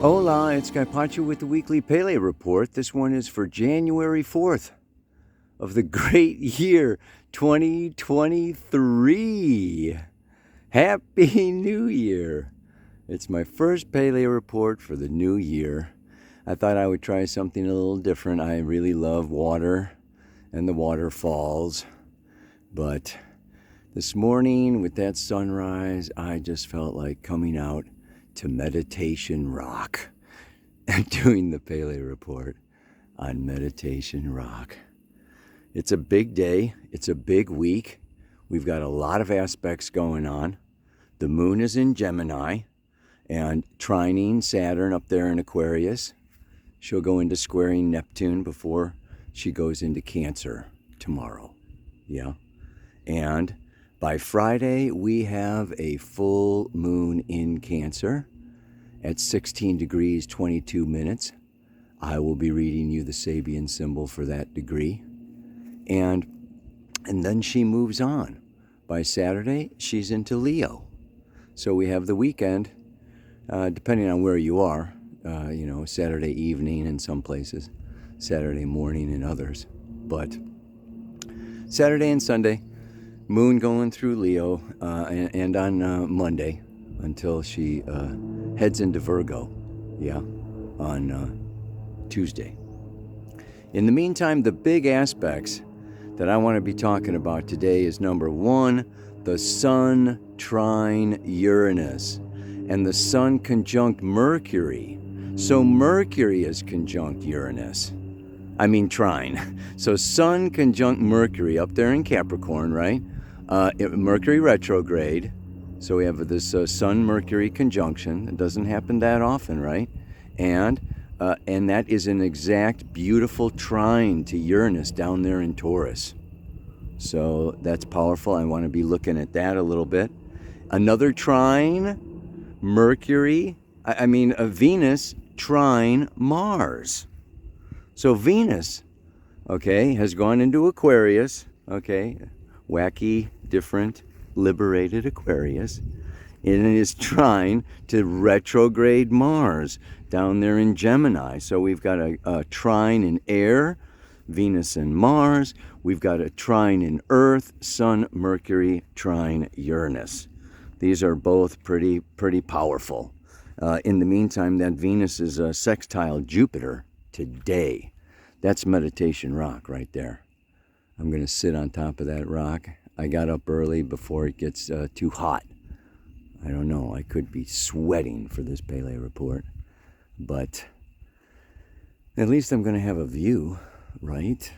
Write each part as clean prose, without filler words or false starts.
Hola, it's Pacho with the weekly Pele report. This one is for January 4th of the great year 2023. Happy New Year! It's my first Pele report for the new year. I thought I would try something a little different. I really love water and the waterfalls, but this morning with that sunrise, I just felt like coming out to Meditation Rock and doing the Pele report on Meditation Rock. It's a big day. It's a big week. We've got a lot of aspects going on. The moon is in Gemini and trining Saturn up there in Aquarius. She'll go into squaring Neptune before she goes into Cancer tomorrow. Yeah. And by Friday, we have a full moon in Cancer at 16 degrees 22 minutes. I will be reading you the Sabian symbol for that degree. And then she moves on. By Saturday, she's into Leo. So we have the weekend, depending on where you are, Saturday evening in some places, Saturday morning in others. But Saturday and Sunday, moon going through Leo, and on Monday until she heads into Virgo, on Tuesday. In the meantime, the big aspects that I want to be talking about today is number one, the Sun trine Uranus, and the Sun conjunct Mercury. So Mercury is conjunct Uranus. Trine. So Sun conjunct Mercury up there in Capricorn, right? Mercury retrograde. So we have this Sun-Mercury conjunction. It doesn't happen that often, right? And that is an exact beautiful trine to Uranus down there in Taurus. So that's powerful. I want to be looking at that a little bit. Another trine, Mercury, Venus trine Mars. So Venus, has gone into Aquarius, wacky, different, liberated Aquarius, and it is trine to retrograde Mars down there in Gemini. So we've got a trine in air, Venus and Mars. We've got a trine in Earth, Sun, Mercury, trine Uranus. These are both pretty powerful. In the meantime, that Venus is a sextile Jupiter today. That's Meditation Rock right there. I'm going to sit on top of that rock. I got up early before it gets too hot. I don't know. I could be sweating for this Pele report. But at least I'm going to have a view, right?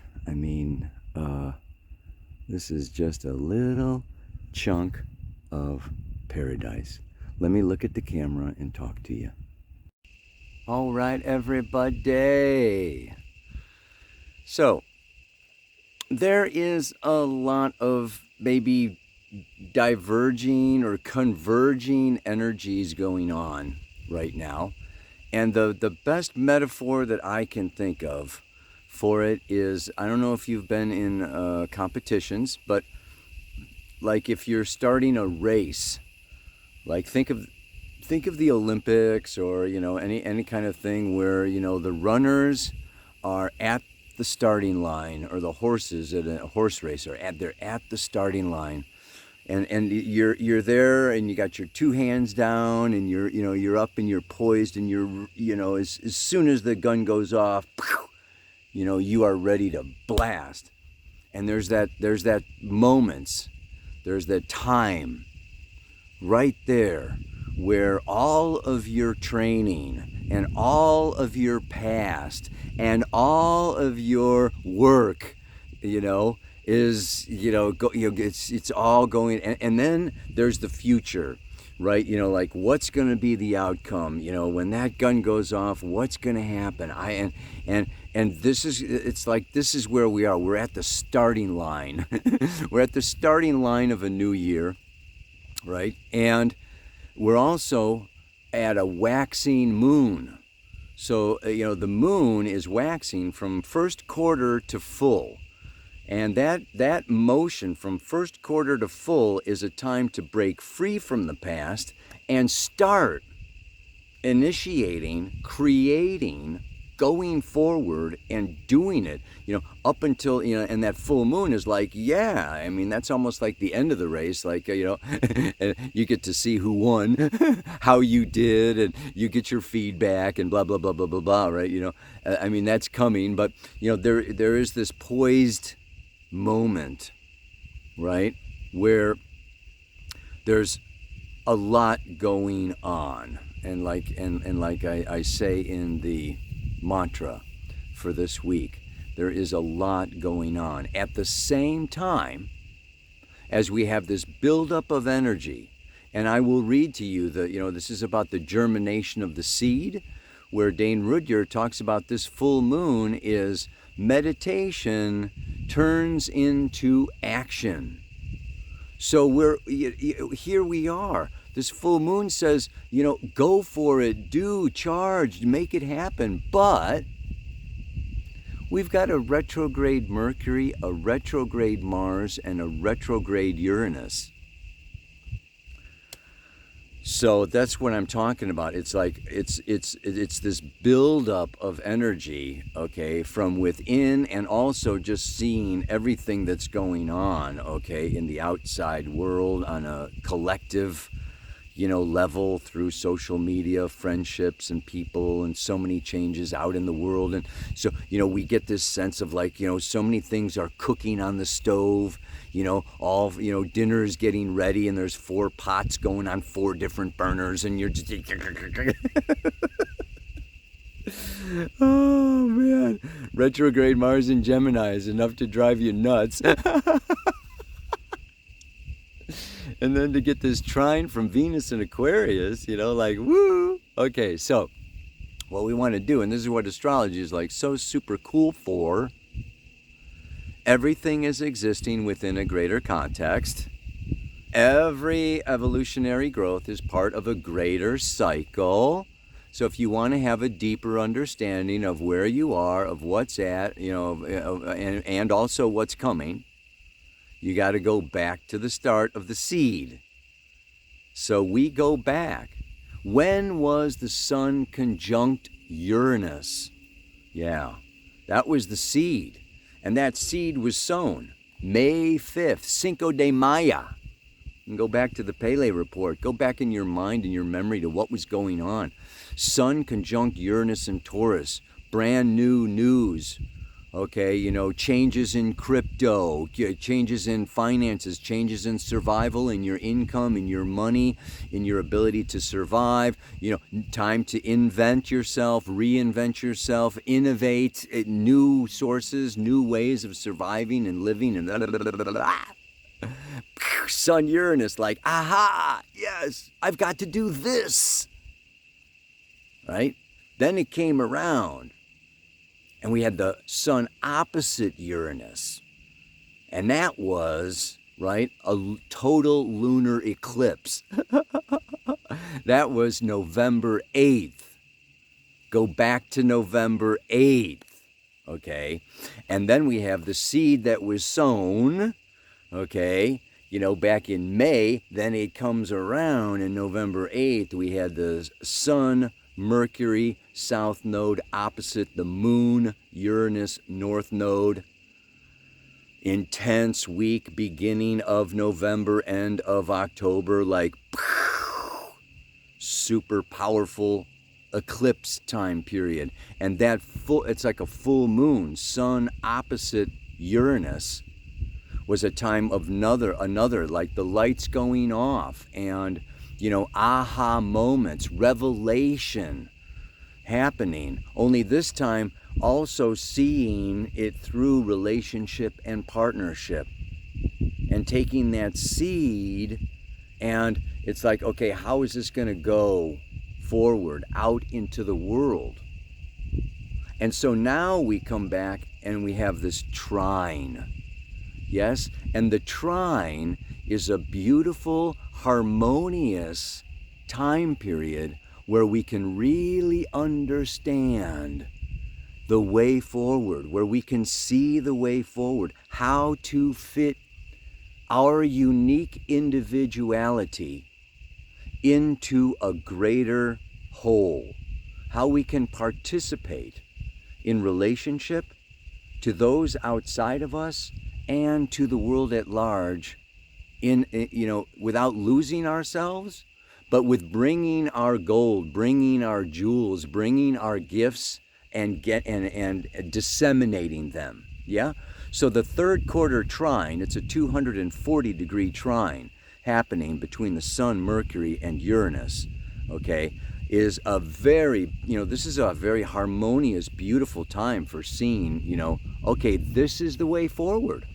This is just a little chunk of paradise. Let me look at the camera and talk to you. All right, everybody. So, there is a lot of maybe diverging or converging energies going on right now. And the best metaphor that I can think of for it is, I don't know if you've been in competitions, but like if you're starting a race, like think of the Olympics or, any kind of thing where, the runners are at the starting line, or the horses at a horse race they're at the starting line, and you're there, and you got your two hands down, and you're up and you're poised, and you're as soon as the gun goes off, you are ready to blast. And there's that moments, there's that time right there where all of your training and all of your past and all of your work, is, it's all going, and then there's the future, right? Like what's going to be the outcome, when that gun goes off, what's going to happen? And this is where we are. We're at the starting line. We're at the starting line of a new year, right? And we're also at a waxing moon. So, the moon is waxing from first quarter to full. And that motion from first quarter to full is a time to break free from the past and start initiating, creating, going forward and doing it, up until, and that full moon is like, yeah, I mean, that's almost like the end of the race. Like, you get to see who won, how you did, and you get your feedback and blah, blah, blah, blah, blah, blah, right? I mean, that's coming, but, there is this poised moment, right? Where there's a lot going on. And like I say in the mantra for this week, there is a lot going on. At the same time as we have this buildup of energy, and I will read to you this is about the germination of the seed, where Dane Rudhyar talks about this full moon is meditation turns into action. So here we are. This full moon says, go for it, do, charge, make it happen. But we've got a retrograde Mercury, a retrograde Mars, and a retrograde Uranus. So that's what I'm talking about. It's like it's this buildup of energy, okay, from within, and also just seeing everything that's going on, okay, in the outside world on a collective, level through social media, friendships, and people, and so many changes out in the world. And so, we get this sense of like, so many things are cooking on the stove, all, dinner is getting ready, and there's 4 pots going on 4 different burners, and you're just, oh man, retrograde Mars in Gemini is enough to drive you nuts. And then to get this trine from Venus and Aquarius, like, woo. Okay, so what we want to do, and this is what astrology is like so super cool for, everything is existing within a greater context. Every evolutionary growth is part of a greater cycle. So if you want to have a deeper understanding of where you are, of what's at, and also what's coming, you got to go back to the start of the seed. So we go back. When was the Sun conjunct Uranus? Yeah, that was the seed. And that seed was sown May 5th, Cinco de Mayo. And go back to the Pele report. Go back in your mind and your memory to what was going on. Sun conjunct Uranus and Taurus. Brand new news. Okay, changes in crypto, changes in finances, changes in survival, in your income, in your money, in your ability to survive, time to invent yourself, reinvent yourself, innovate new sources, new ways of surviving and living, and Sun Uranus, like, aha, yes, I've got to do this, right? Then it came around. And we had the Sun opposite Uranus. And that was, right, a total lunar eclipse. That was November 8th. Go back to November 8th, okay? And then we have the seed that was sown, okay, back in May. Then it comes around in November 8th. We had the Sun, Mercury, South Node opposite the Moon, Uranus, North Node. Intense week, beginning of November, end of October, like super powerful eclipse time period. And that it's like a full moon, Sun opposite Uranus, was a time of another, like the lights going off, and aha moments, revelation happening, only this time also seeing it through relationship and partnership, and taking that seed, and it's like, okay, how is this going to go forward out into the world? And so now we come back and we have this trine, yes, and the trine is a beautiful, harmonious time period where we can really understand the way forward, where we can see the way forward, how to fit our unique individuality into a greater whole, how we can participate in relationship to those outside of us and to the world at large, without losing ourselves, but with bringing our gold, bringing our jewels, bringing our gifts, and disseminating them. Yeah. So the third quarter trine, it's a 240-degree trine happening between the Sun, Mercury, and Uranus. Okay, is a very, this is a very harmonious, beautiful time for seeing, okay, this is the way forward.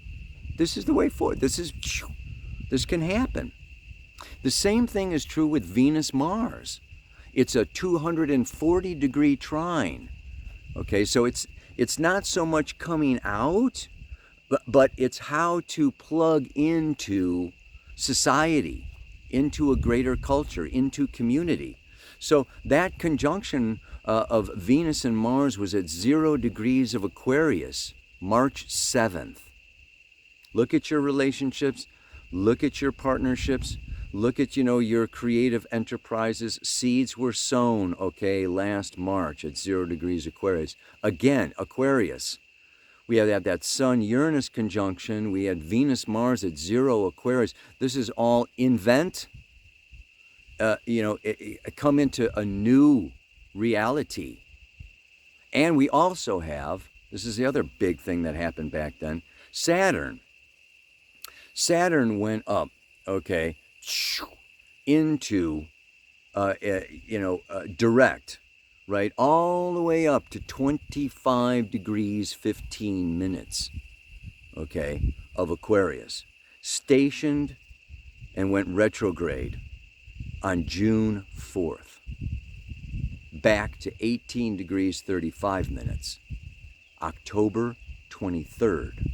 This is the way forward. This can happen. The same thing is true with Venus-Mars. It's a 240-degree trine. Okay, so it's not so much coming out, but it's how to plug into society, into a greater culture, into community. So that conjunction of Venus and Mars was at 0 degrees of Aquarius, March 7th. Look at your relationships, look at your partnerships, look at, your creative enterprises. Seeds were sown, okay, last March at 0 degrees Aquarius. Again, Aquarius. We had that Sun-Uranus conjunction. We had Venus-Mars at 0 Aquarius. This is all invent, come into a new reality. And we also have, this is the other big thing that happened back then, Saturn. Saturn went up, okay, into, direct, right, all the way up to 25 degrees 15 minutes, okay, of Aquarius, stationed and went retrograde on June 4th, back to 18 degrees 35 minutes, October 23rd,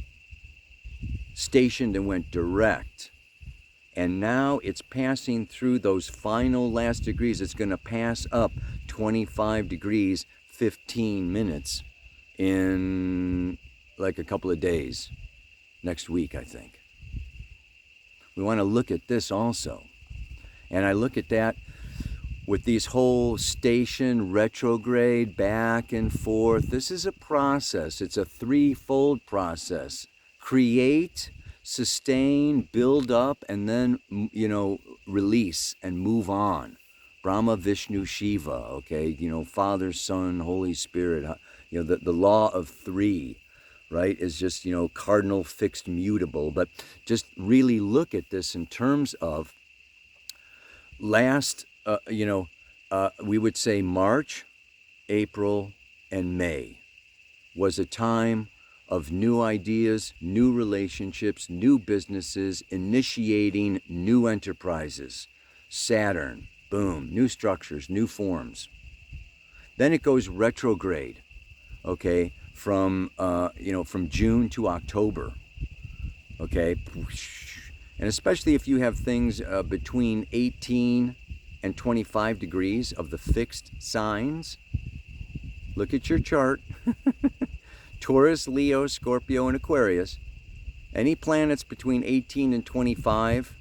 stationed and went direct. And now it's passing through those final last degrees. It's going to pass up 25 degrees 15 minutes in like a couple of days, next week, I think. We want to look at this also. And I look at that with these whole station, retrograde, back and forth. This is a process. It's a threefold process. Create, sustain, build up, and then, release and move on. Brahma, Vishnu, Shiva, okay? Father, Son, Holy Spirit. The law of three, right, is just, cardinal, fixed, mutable. But just really look at this in terms of last, we would say March, April, and May was a time of new ideas, new relationships, new businesses, initiating new enterprises. Saturn, boom, new structures, new forms. Then it goes retrograde, okay, from June to October, okay? And especially if you have things between 18 and 25 degrees of the fixed signs. Look at your chart. Taurus, Leo, Scorpio, and Aquarius. Any planets between 18 and 25,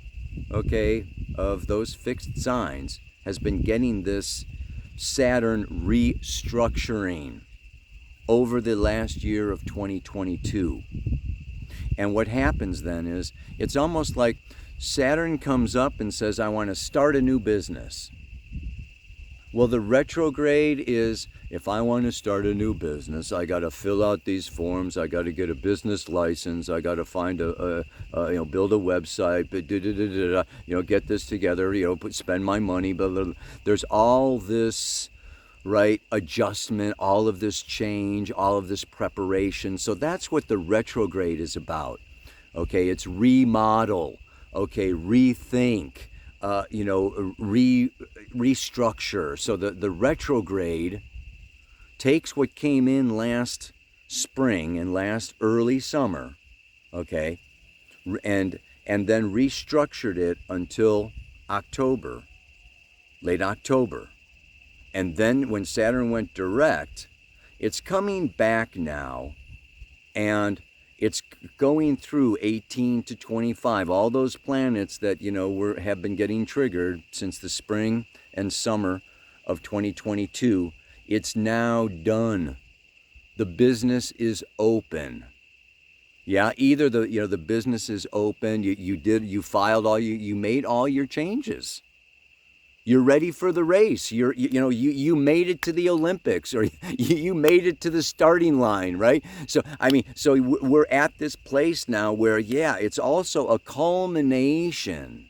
okay, of those fixed signs has been getting this Saturn restructuring over the last year of 2022. And what happens then is, it's almost like Saturn comes up and says, I want to start a new business. Well, the retrograde is, if I want to start a new business, I got to fill out these forms. I got to get a business license. I got to find build a website, get this together, spend my money. But there's all this, right, adjustment, all of this change, all of this preparation. So that's what the retrograde is about. Okay, it's remodel. Okay, rethink. Restructure. So the retrograde takes what came in last spring and last early summer, okay, and then restructured it until October, late October. And then when Saturn went direct, it's coming back now, and it's going through 18 to 25, all those planets that, have been getting triggered since the spring and summer of 2022. It's now done. The business is open. Yeah, either the business is open, you filed you made all your changes. You're ready for the race. You made it to the Olympics, or you made it to the starting line, right? So we're at this place now where, yeah, it's also a culmination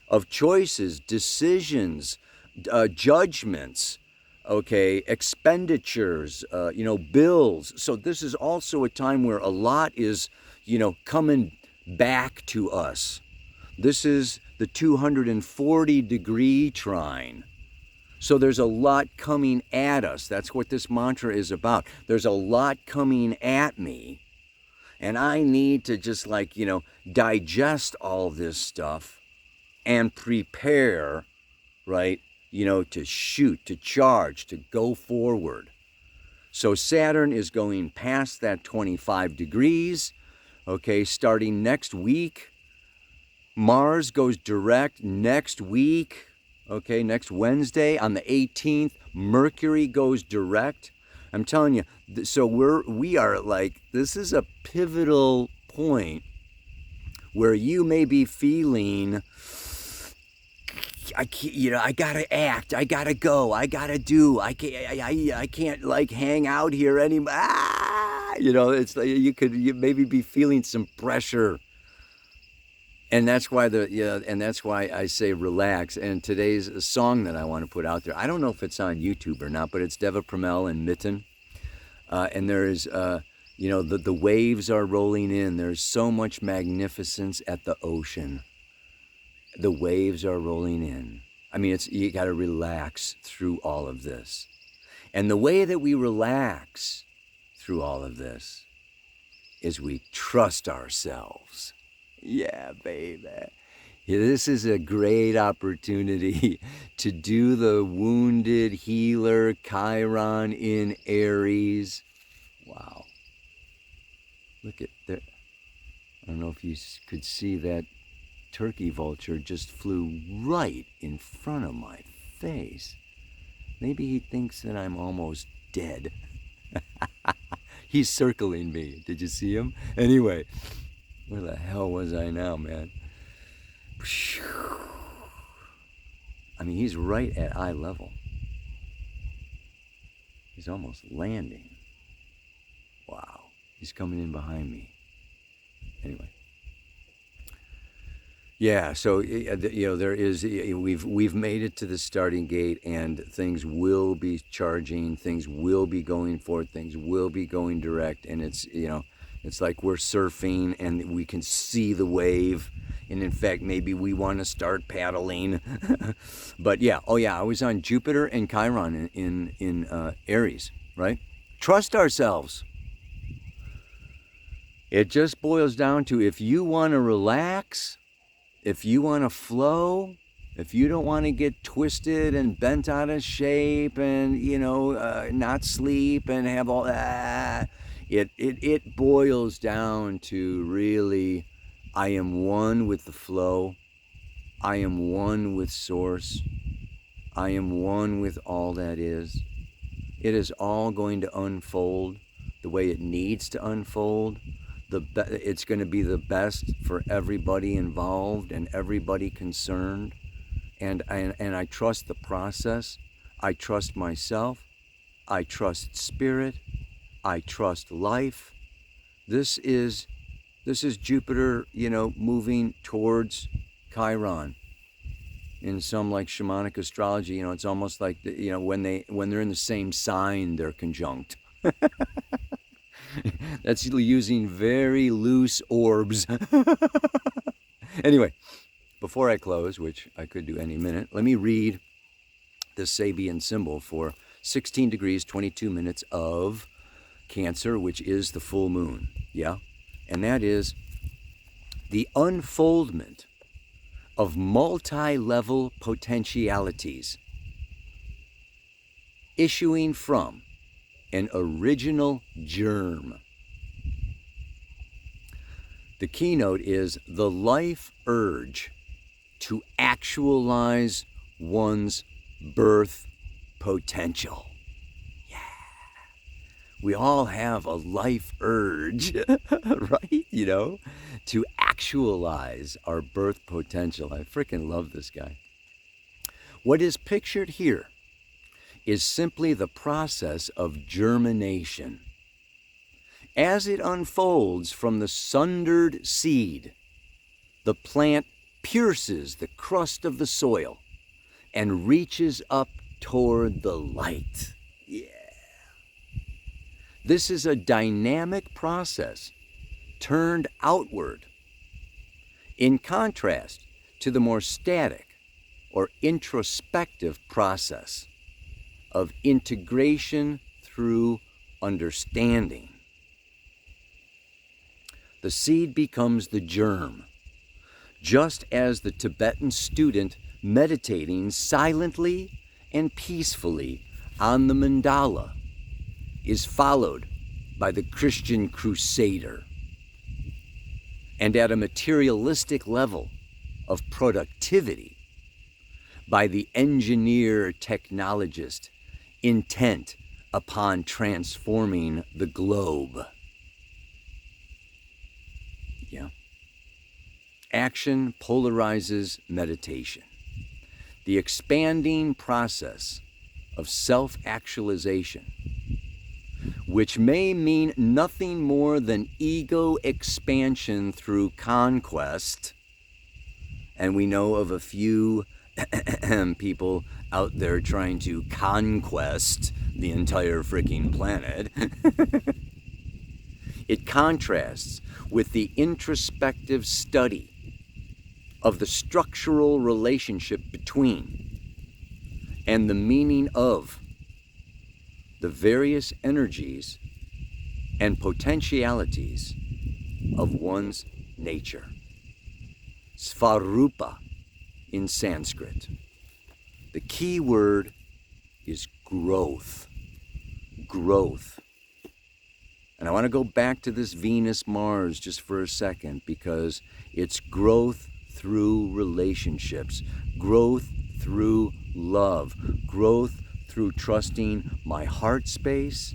of choices, decisions, judgments, okay, expenditures, bills. So this is also a time where a lot is, coming back to us. This is the 240-degree trine. So there's a lot coming at us. That's what this mantra is about. There's a lot coming at me. And I need to just digest all this stuff and prepare, right? To shoot, to charge, to go forward. So Saturn is going past that 25 degrees, okay, starting next week. Mars goes direct next week, okay, next Wednesday on the 18th. Mercury goes direct. I'm telling you, so we are this is a pivotal point where you may be feeling, I gotta act, I gotta go, I gotta do, I can't hang out here anymore. It's like you maybe be feeling some pressure, and that's why I say relax. And today's song that I want to put out there, I don't know if it's on YouTube or not, but it's Deva Premal and Mitten, and there is the waves are rolling in. There's so much magnificence at the ocean. The waves are rolling in. I mean, you got to relax through all of this. And the way that we relax through all of this is we trust ourselves. Yeah, baby. This is a great opportunity to do the wounded healer Chiron in Aries. Wow. Look at that. I don't know if you could see that. Turkey vulture just flew right in front of my face. Maybe he thinks that I'm almost dead. He's circling me. Did you see him? Anyway, where the hell was I now, man? I mean, he's right at eye level. He's almost landing. Wow. He's coming in behind me. Anyway. Yeah, so there is, we've made it to the starting gate, and things will be charging, things will be going forward, things will be going direct, and it's like we're surfing and we can see the wave, and in fact maybe we want to start paddling. But yeah, I was on Jupiter and Chiron in Aries, right? Trust ourselves. It just boils down to, if you want to relax, if you want to flow, if you don't want to get twisted and bent out of shape and, not sleep and have all that, it boils down to really, I am one with the flow. I am one with Source. I am one with all that is. It is all going to unfold the way it needs to unfold. It's going to be the best for everybody involved and everybody concerned, and I trust the process. I trust myself. I trust spirit. I trust life. This is Jupiter, moving towards Chiron. In some shamanic astrology, it's almost like when they're in the same sign, they're conjunct. That's using very loose orbs. Anyway, before I close, which I could do any minute, let me read the Sabian symbol for 16 degrees, 22 minutes of Cancer, which is the full moon. Yeah? And that is the unfoldment of multi-level potentialities issuing from an original germ. The keynote is the life urge to actualize one's birth potential. Yeah. We all have a life urge, right? You know, to actualize our birth potential. I freaking love this guy. What is pictured here is simply the process of germination. As it unfolds from the sundered seed, the plant pierces the crust of the soil and reaches up toward the light. Yeah. This is a dynamic process turned outward, in contrast to the more static or introspective process of integration through understanding. The seed becomes the germ, just as the Tibetan student meditating silently and peacefully on the mandala is followed by the Christian crusader. And at a materialistic level of productivity, by the engineer technologist intent upon transforming the globe. Yeah. Action polarizes meditation. The expanding process of self-actualization, which may mean nothing more than ego expansion through conquest. And we know of a few people out there trying to conquest the entire freaking planet. It contrasts with the introspective study of the structural relationship between and the meaning of the various energies and potentialities of one's nature. Svarupa in Sanskrit. The key word is growth. Growth. And I want to go back to this Venus-Mars just for a second, because it's growth through relationships, growth through love, growth through trusting my heart space,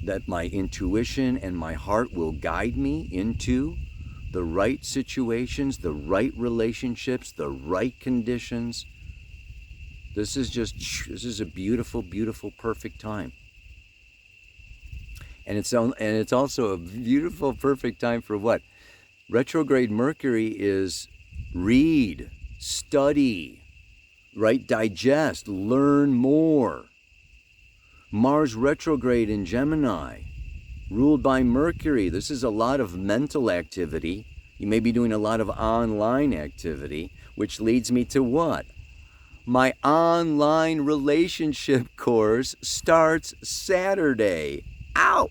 that my intuition and my heart will guide me into the right situations, the right relationships, the right conditions. This is a beautiful, beautiful, perfect time. And it's also a beautiful, perfect time for what? Retrograde Mercury is read, study, right? Digest, learn more. Mars retrograde in Gemini, ruled by Mercury. This is a lot of mental activity. You may be doing a lot of online activity, which leads me to what? My online relationship course starts Saturday. Ow!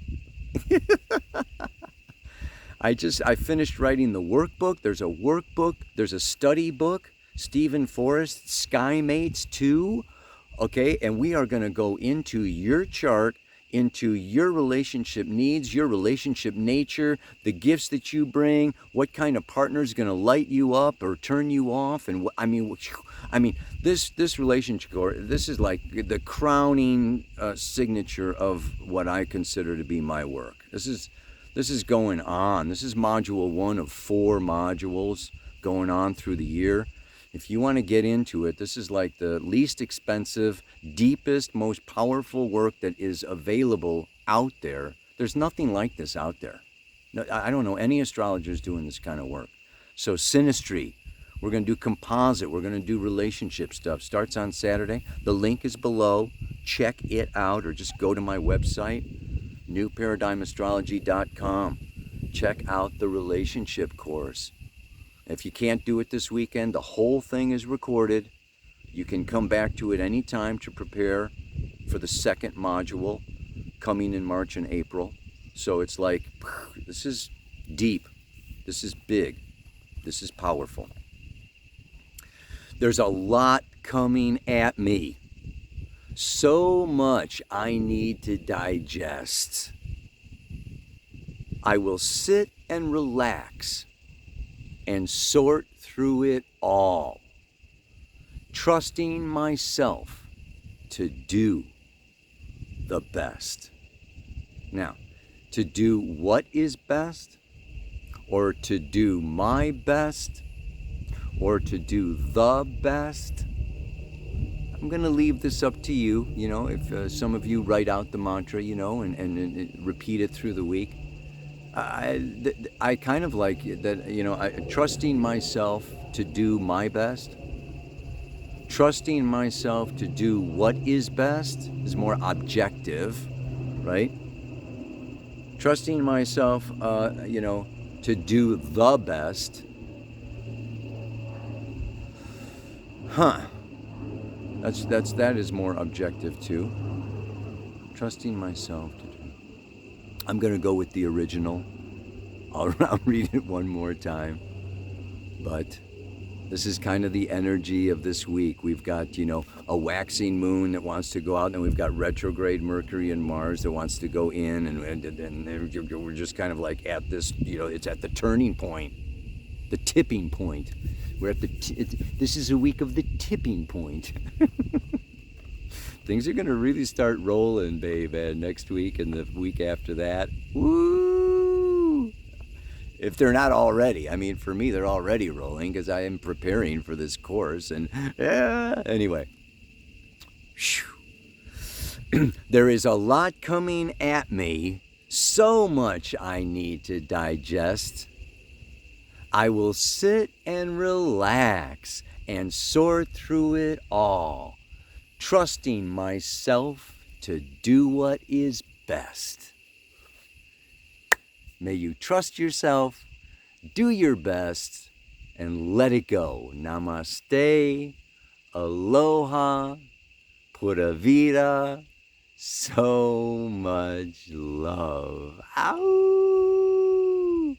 I finished writing the workbook. There's a workbook. There's a study book. Stephen Forrest, Sky Mates 2. Okay, and we are going to go into your chart, into your relationship needs, your relationship nature, the gifts that you bring, what kind of partner is going to light you up or turn you off, and this relationship, this is like the crowning signature of what I consider to be my work. This is going on. This is module 1 of 4 modules going on through the year. If you want to get into it, this is like the least expensive, deepest, most powerful work that is available out there. There's nothing like this out there. No, I don't know any astrologers doing this kind of work. So synastry, we're going to do composite, we're going to do relationship stuff. Starts on Saturday. The link is below. Check it out, or just go to my website, newparadigmastrology.com. Check out the relationship course. If you can't do it this weekend, the whole thing is recorded. You can come back to it anytime to prepare for the second module coming in March and April. So it's like, this is deep. This is big. This is powerful. There's a lot coming at me. So much I need to digest. I will sit and relax and sort through it all, trusting myself to do the best. Now, to do what is best, or to do my best, or to do the best, I'm going to leave this up to you. You know, if some of you write out the mantra, you know, and repeat it through the week. I kind of like that, you know, trusting myself to do my best. Trusting myself to do what is best is more objective, right? Trusting myself, you know, to do the best. That is more objective too. Trusting myself to do. I'm gonna go with the original. I'll read it one more time. But this is kind of the energy of this week. We've got, you know, a waxing moon that wants to go out, and we've got retrograde Mercury and Mars that wants to go in, and we're just kind of like at this, you know, it's at the turning point, the tipping point. We're at this is a week of the tipping point. Things are going to really start rolling, babe, next week and the week after that. Woo! If they're not already. I mean, for me, they're already rolling because I am preparing for this course. And anyway. There is a lot coming at me. So much I need to digest. I will sit and relax and sort through it all, trusting myself to do what is best. May you trust yourself, do your best, and let it go. Namaste, aloha, pura vida, so much love. Ow!